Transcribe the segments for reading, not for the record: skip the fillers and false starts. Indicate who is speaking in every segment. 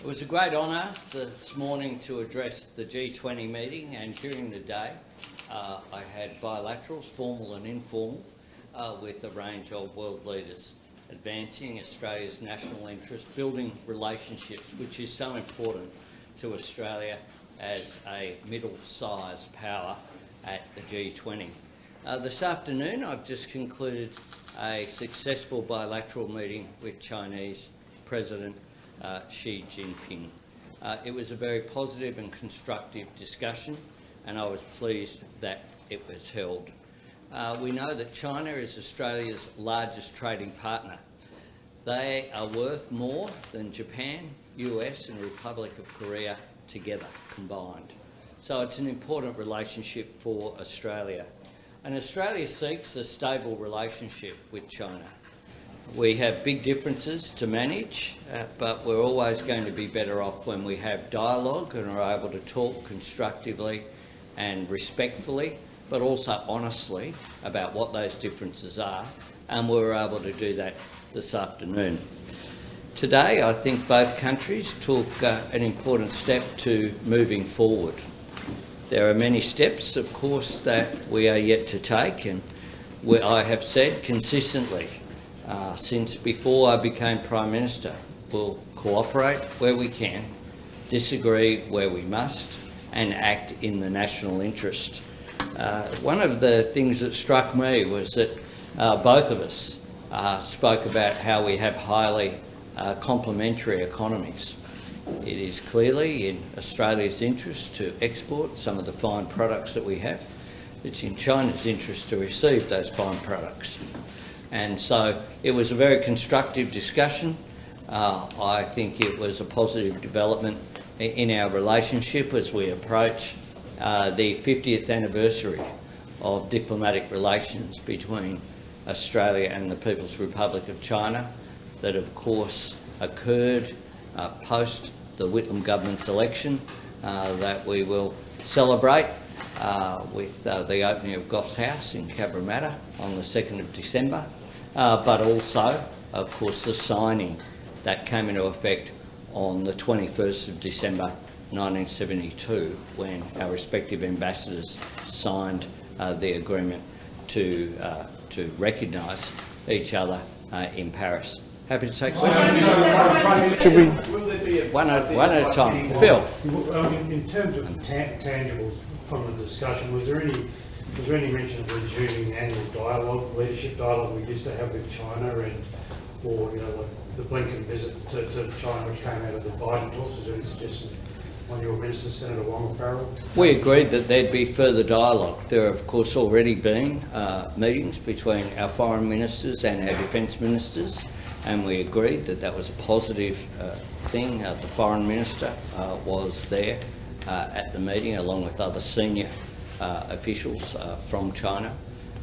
Speaker 1: was a great honour this morning to address the G20 meeting, and during the day I had bilaterals, formal and informal, with a range of world leaders, advancing Australia's national interest, building relationships, which is so important to Australia as a middle-sized power at the G20. This afternoon I've just concluded a successful bilateral meeting with Chinese President Xi Jinping. It was a very positive and constructive discussion, and I was pleased that it was held. We know that China is Australia's largest trading partner. They are worth more than Japan, US and Republic of Korea together combined. So it's an important relationship for Australia. And Australia seeks a stable relationship with China. We have big differences to manage, but we're always going to be better off when we have dialogue and are able to talk constructively and respectfully, but also honestly about what those differences are, and we were able to do that this afternoon. Today, I think both countries took an important step to moving forward. There are many steps, of course, that we are yet to take, and I have said consistently since before I became Prime Minister, we'll cooperate where we can, disagree where we must, and act in the national interest. One of the things that struck me was that both of us spoke about how we have highly complementary economies. It is clearly in Australia's interest to export some of the fine products that we have. It's in China's interest to receive those fine products. And so it was a very constructive discussion. I think it was a positive development in our relationship as we approach the 50th anniversary of diplomatic relations between Australia and the People's Republic of China that, of course, occurred post the Whitlam government's election that we will celebrate with the opening of Goff's House in Cabramatta on the 2nd of December, but also, of course, the signing that came into effect on the 21st of December 1972 when our respective ambassadors signed the agreement to recognise each other in Paris. Happy to take questions. One at a time. Phil.
Speaker 2: In terms of tangibles from the discussion, was there any mention of resuming annual dialogue, leadership dialogue we used to have with China, and or like the Blinken visit to China, which came out of the Biden talks? Was there any suggestion on your minister, Senator Wong or Farrell?
Speaker 1: We agreed that there'd be further dialogue. There have, of course, already been meetings between our foreign ministers and our defence ministers, and we agreed that that was a positive thing. The foreign minister was there at the meeting along with other senior officials from China,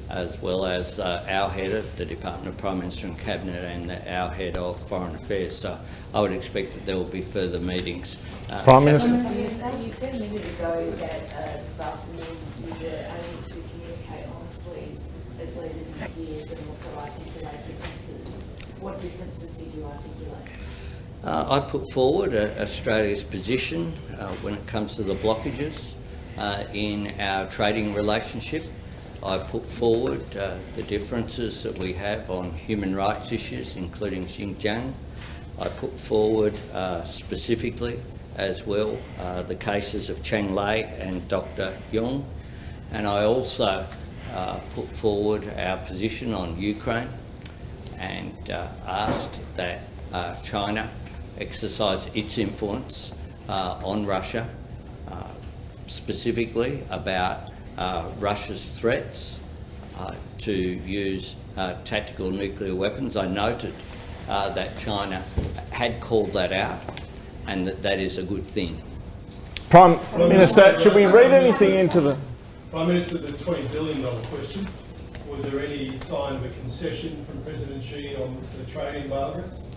Speaker 1: as well as our head of the Department of Prime Minister and Cabinet and our head of Foreign Affairs. So I would expect that there will be further meetings.
Speaker 3: Prime Minister?
Speaker 4: You said a minute ago that this afternoon you were aiming to communicate honestly as leaders in peers and also articulate differences. What differences did you articulate?
Speaker 1: I put forward Australia's position when it comes to the blockages in our trading relationship. I put forward the differences that we have on human rights issues, including Xinjiang. I put forward specifically as well the cases of Cheng Lei and Dr. Yong. And I also put forward our position on Ukraine and asked that China exercise its influence on Russia, specifically about Russia's threats to use tactical nuclear weapons. I noted that China had called that out and that is a good thing.
Speaker 3: Prime Minister, should we read anything into the...
Speaker 5: Prime Minister, the $20 billion question, was there any sign of a concession from President Xi on the trade embargoes?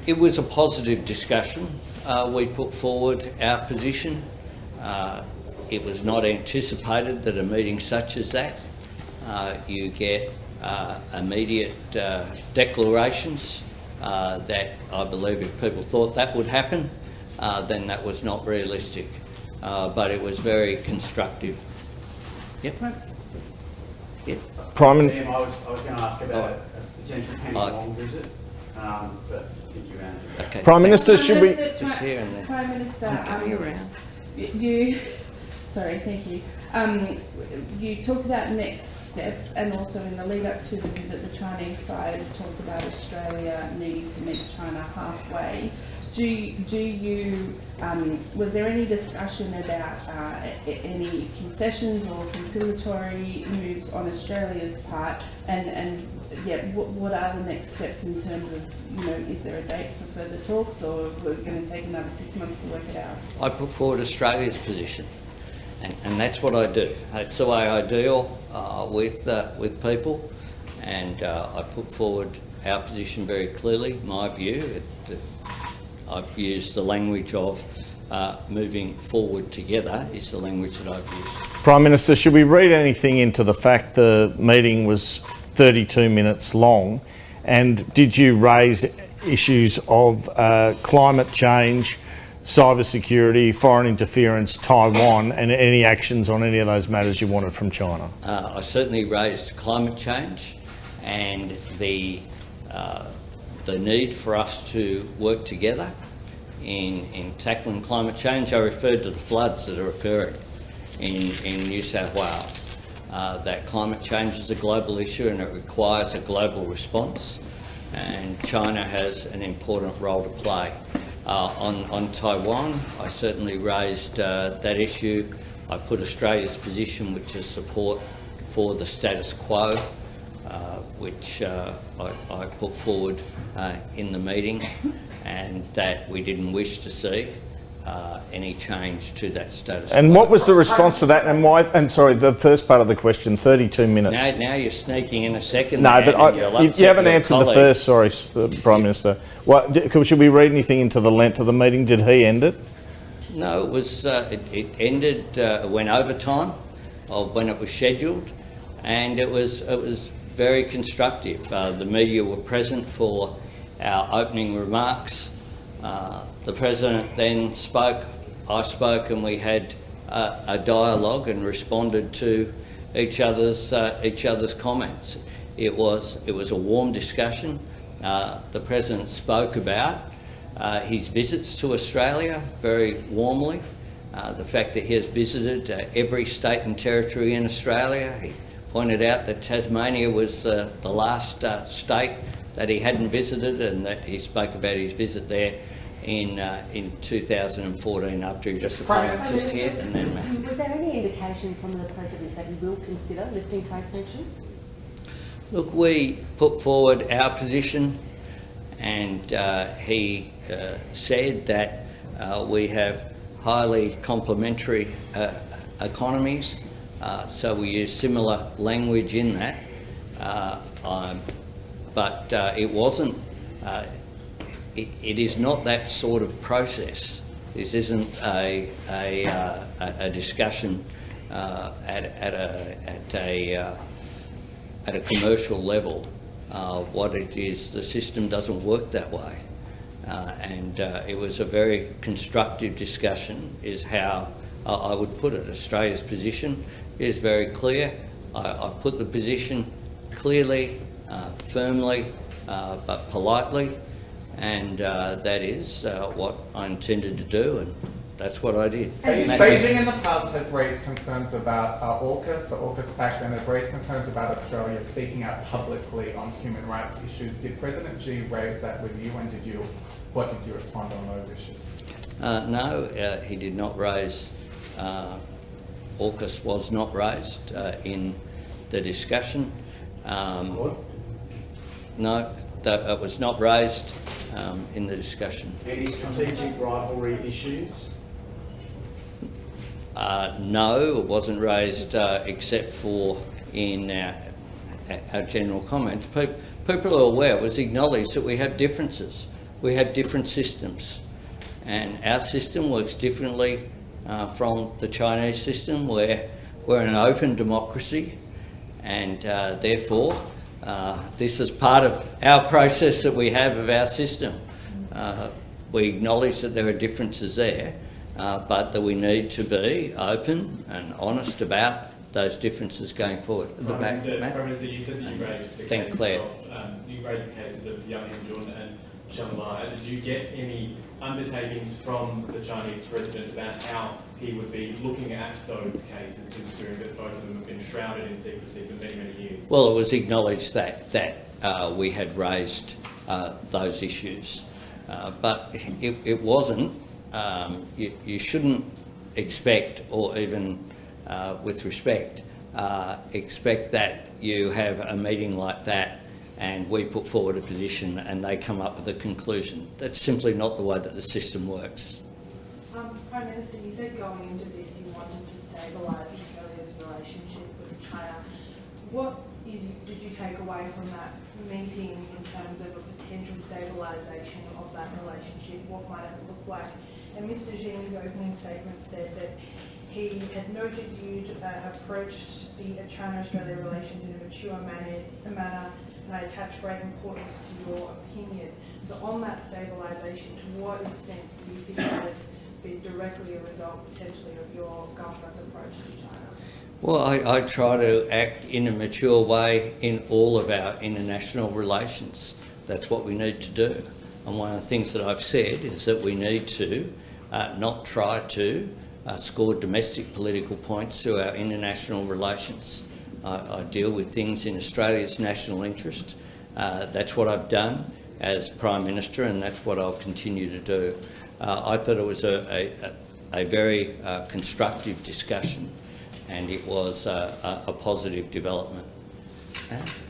Speaker 1: It was a positive discussion. We put forward our position. It was not anticipated that a meeting such as that, you get immediate declarations that I believe if people thought that would happen, then that was not realistic. But it was very constructive. Yep. Yep.
Speaker 3: Prime Minister.
Speaker 6: Liam, I was going to ask about a potential pending long visit, but I think you answered that.
Speaker 1: Okay.
Speaker 3: Prime Minister, should we?
Speaker 1: Just here and there.
Speaker 7: Prime Minister, sorry, thank you. You talked about next steps, and also in the lead up to the visit, the Chinese side talked about Australia needing to meet China halfway. Was there any discussion about any concessions or conciliatory moves on Australia's part? And what are the next steps in terms of, is there a date for further talks, or we're going to take another 6 months to work it out?
Speaker 1: I put forward Australia's position, and that's what I do. That's the way I deal with people, and I put forward our position very clearly. My view. I've used the language of moving forward together is the language that I've used.
Speaker 3: Prime Minister, should we read anything into the fact the meeting was 32 minutes long, and did you raise issues of climate change, cybersecurity, foreign interference, Taiwan, and any actions on any of those matters you wanted from China?
Speaker 1: I certainly raised climate change and the need for us to work together in tackling climate change. I referred to the floods that are occurring in New South Wales. That climate change is a global issue and it requires a global response, and China has an important role to play. On Taiwan, I certainly raised that issue. I put Australia's position, which is support for the status quo, which I put forward in the meeting, and that we didn't wish to see any change to that status quo.
Speaker 3: And what was the response to that, and why? And sorry, the first part of the question, 32 minutes.
Speaker 1: Now you're sneaking in a second.
Speaker 3: No, but you haven't answered
Speaker 1: colleague.
Speaker 3: the first. Sorry, Prime Minister. Should we read anything into the length of the meeting? Did he end it?
Speaker 1: No, it was. It ended. Went over time of when it was scheduled, and it was very constructive. The media were present for our opening remarks. The President then spoke, I spoke, and we had a dialogue and responded to each other's comments. It was a warm discussion. The President spoke about his visits to Australia very warmly, the fact that he has visited every state and territory in Australia. He pointed out that Tasmania was the last state that he hadn't visited, and that he spoke about his visit there in 2014 after he just here and then Matthew.
Speaker 8: Was there any indication from the President that he will consider lifting trade sanctions?
Speaker 1: Look, we put forward our position, and he said that we have highly complementary economies, so we use similar language in that. But it wasn't. It is not that sort of process. This isn't a discussion at a commercial level. What it is, the system doesn't work that way, and it was a very constructive discussion, is how I would put it. Australia's position is very clear. I put the position clearly, firmly, but politely. And that is what I intended to do, and that's what I did.
Speaker 9: Beijing in the past has raised concerns about AUKUS, the AUKUS Pact, and have raised concerns about Australia speaking out publicly on human rights issues. Did President Xi raise that with you, and what did you respond on those issues?
Speaker 1: No, he did not raise. AUKUS was not raised in the discussion. No, it was not raised in the discussion.
Speaker 6: Any strategic rivalry issues?
Speaker 1: No, it wasn't raised except for in our general comments. People are aware, it was acknowledged that we have differences. We have different systems, and our system works differently from the Chinese system, where we're an open democracy, and therefore This is part of our process that we have of our system. We acknowledge that there are differences there, but that we need to be open and honest about those differences going forward. At the back, Matt?
Speaker 10: Prime Minister, you said that you raised the
Speaker 1: Thank
Speaker 10: cases
Speaker 1: Claire.
Speaker 10: you raised the cases of Yang Hengjun and Chen Lai. Did you get any undertakings from the Chinese president about how he would be looking at those cases, considering that both of them have been shrouded in secrecy for many, many years?
Speaker 1: Well, it was acknowledged that we had raised those issues, but it wasn't. You shouldn't expect, or even with respect, expect that you have a meeting like that and we put forward a position and they come up with a conclusion. That's simply not the way that the system works.
Speaker 7: Prime Minister, you said going into this you wanted to stabilise Australia's relationship with China. What did you take away from that meeting in terms of a potential stabilisation of that relationship? What might it look like? And Mr Xi's opening statement said that he had noted you'd approached the China-Australia relations in a mature manner, and I attach great importance to your opinion. So on that stabilisation, to what extent do you think that has been directly a result, potentially, of your government's approach to China?
Speaker 1: Well, I try to act in a mature way in all of our international relations. That's what we need to do. And one of the things that I've said is that we need to not try to score domestic political points through our international relations. I deal with things in Australia's national interest. That's what I've done as Prime Minister, and that's what I'll continue to do. I thought it was a very constructive discussion, and it was a positive development.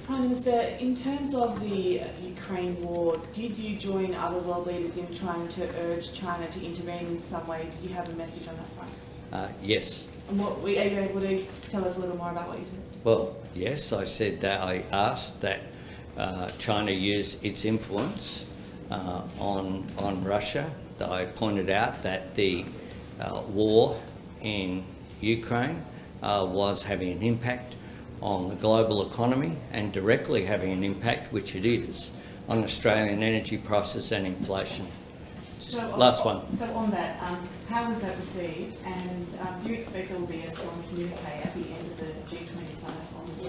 Speaker 8: Prime Minister, in terms of the Ukraine war, did you join other world leaders in trying to urge China to intervene in some way? Did you have a message on that front?
Speaker 1: Yes.
Speaker 8: And are you able to tell us a little more about what you said?
Speaker 1: Well, yes, I said that. I asked that China use its influence on Russia. I pointed out that the war in Ukraine was having an impact on the global economy and directly having an impact, which it is, on Australian energy prices and inflation. Last one.
Speaker 11: So on that, how was that received, and do you expect there will be a strong communique at the end of the G20 summit on the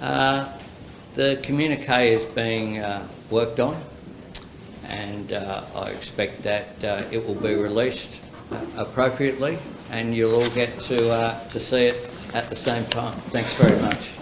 Speaker 11: war?
Speaker 1: The communique is being worked on, and I expect that it will be released appropriately, and you'll all get to see it at the same time. Thanks very much.